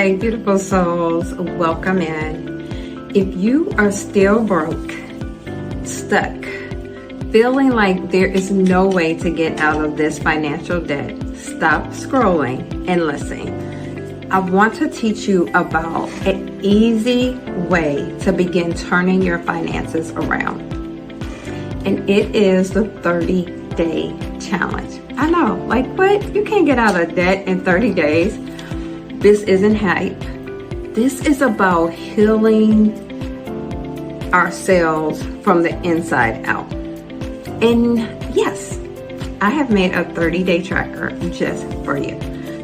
Hi, beautiful souls. Welcome in. If you are still broke, stuck, feeling like there is no way to get out of this financial debt, stop scrolling and listen. I want to teach you about an easy way to begin turning your finances around. And it is the 30-day challenge. I know, like what? You can't get out of debt in 30 days. This isn't hype. This is about healing ourselves from the inside out. And yes, I have made a 30-day tracker just for you.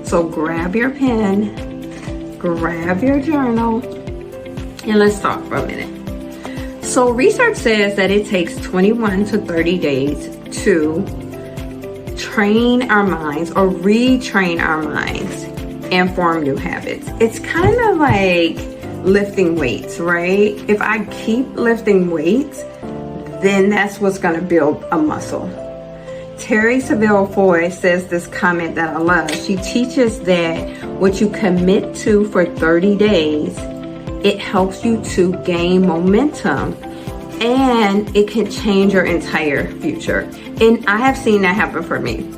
So grab your pen, grab your journal, and let's talk for a minute. So research says that it takes 21 to 30 days to train our minds or retrain our minds and form new habits. It's kind of like lifting weights, right? If I keep lifting weights, then that's what's going to build a muscle. Terry Saville Foy says this comment that I love. She teaches that what you commit to for 30 days, it helps you to gain momentum and it can change your entire future. And I have seen that happen for me.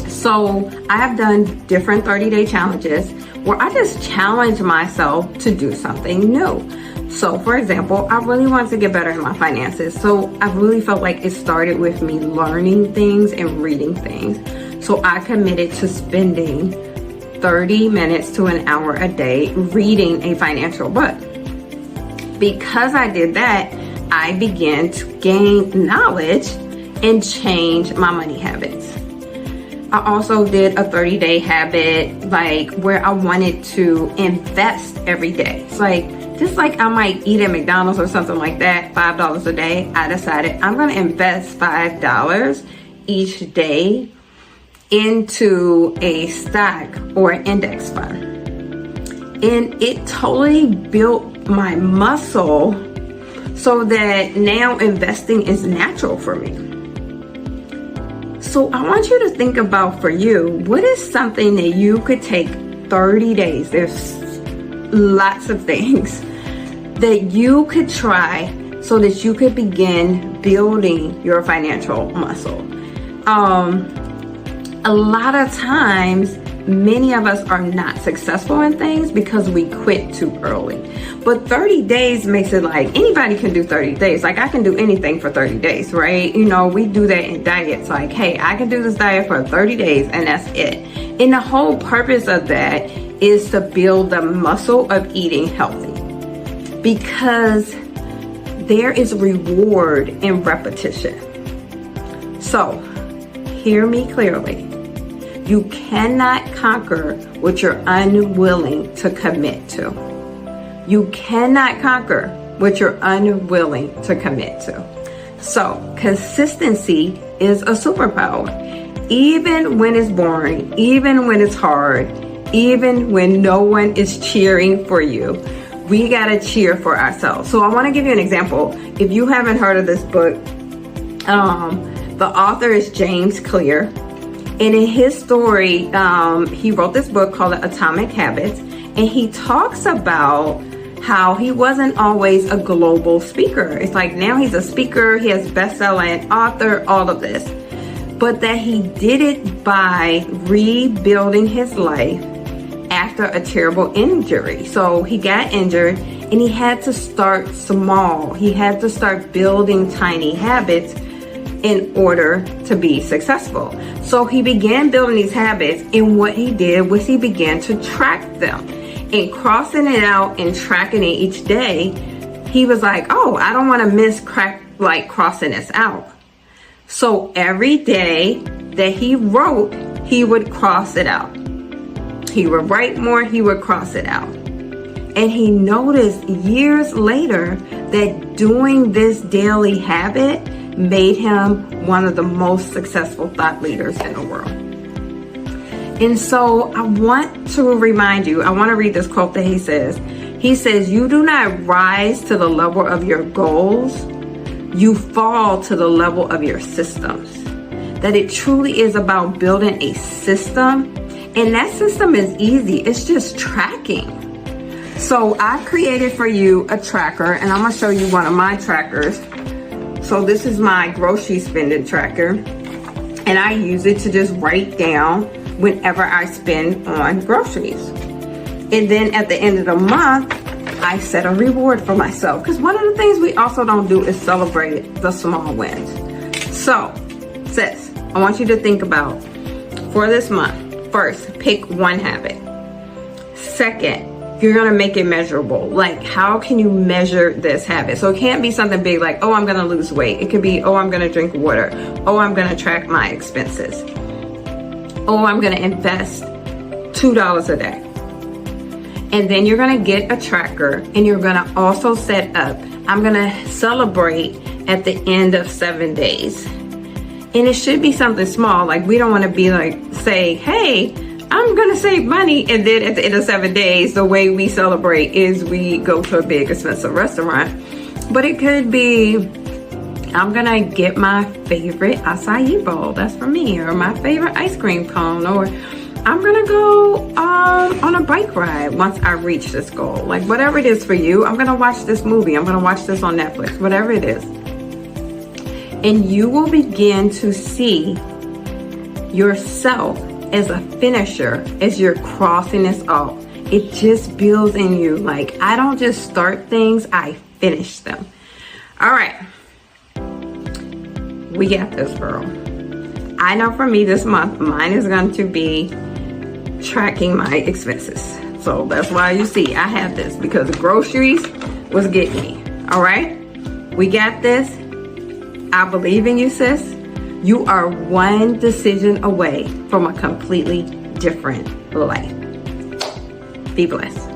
So I have done different 30-day challenges where I just challenge myself to do something new. So for example, I really wanted to get better in my finances. So I really felt like it started with me learning things and reading things. So I committed to spending 30 minutes to an hour a day reading a financial book. Because I did that, I began to gain knowledge and change my money habits. I also did a 30-day habit, like where I wanted to invest every day. It's like, just like I might eat at McDonald's or something like that, $5 a day, I decided I'm gonna invest $5 each day into a stock or an index fund. And it totally built my muscle so that now investing is natural for me. So I want you to think about, for you, what is something that you could take 30 days? There's lots of things that you could try so that you could begin building your financial muscle. A lot of times, many of us are not successful in things because we quit too early. But 30 days makes it like anybody can do 30 days. Like I can do anything for 30 days, right? You know, we do that in diets. Like, hey, I can do this diet for 30 days and that's it. And the whole purpose of that is to build the muscle of eating healthy. Because there is reward in repetition. So, hear me clearly. You cannot conquer what you're unwilling to commit to. You cannot conquer what you're unwilling to commit to. So, consistency is a superpower. Even when it's boring, even when it's hard, even when no one is cheering for you, we gotta cheer for ourselves. So I wanna give you an example. If you haven't heard of this book, the author is James Clear. And in his story, he wrote this book called Atomic Habits, and he talks about how he wasn't always a global speaker. It's like now he's a speaker, he has best-selling author, all of this. But that he did it by rebuilding his life after a terrible injury. So he got injured and he had to start small. He had to start building tiny habits in order to be successful. So he began building these habits, and what he did was he began to track them. And crossing it out and tracking it each day, he was like, oh, I don't want to miss crossing this out. So every day that he wrote, he would cross it out. He would write more, he would cross it out. And he noticed years later that doing this daily habit made him one of the most successful thought leaders in the world. And so I want to remind you, I want to read this quote that he says. He says, you do not rise to the level of your goals, you fall to the level of your systems. That it truly is about building a system, and that system is easy. It's just tracking. So I created for you a tracker, and I'm gonna show you one of my trackers. So this is my grocery spending tracker, and I use it to just write down whenever I spend on groceries. And then at the end of the month, I set a reward for myself, because one of the things we also don't do is celebrate the small wins. So, sis, I want you to think about, for this month, first, pick one habit. Second, you're gonna make it measurable. Like, how can you measure this habit? So it can't be something big like, oh, I'm gonna lose weight. It could be, oh, I'm gonna drink water. Oh, I'm gonna track my expenses. Oh, I'm gonna invest $2 a day. And then you're gonna get a tracker, and you're gonna also set up, I'm gonna celebrate at the end of 7 days. And it should be something small. Like, we don't wanna be like, say, hey, I'm gonna save money, and then at the end of 7 days, the way we celebrate is we go to a big expensive restaurant. But it could be, I'm gonna get my favorite acai bowl, that's for me, or my favorite ice cream cone, or I'm gonna go on a bike ride once I reach this goal. Like, whatever it is for you, I'm gonna watch this movie, I'm gonna watch this on Netflix, whatever it is. And you will begin to see yourself as a finisher as you're crossing this off. It just builds in you. Like, I don't just start things, I finish them. All right, we got this, girl. I know for me this month, mine is going to be tracking my expenses. So that's why you see I have this, because groceries was getting me. All right, we got this. I believe in you, sis. You are one decision away from a completely different life. Be blessed.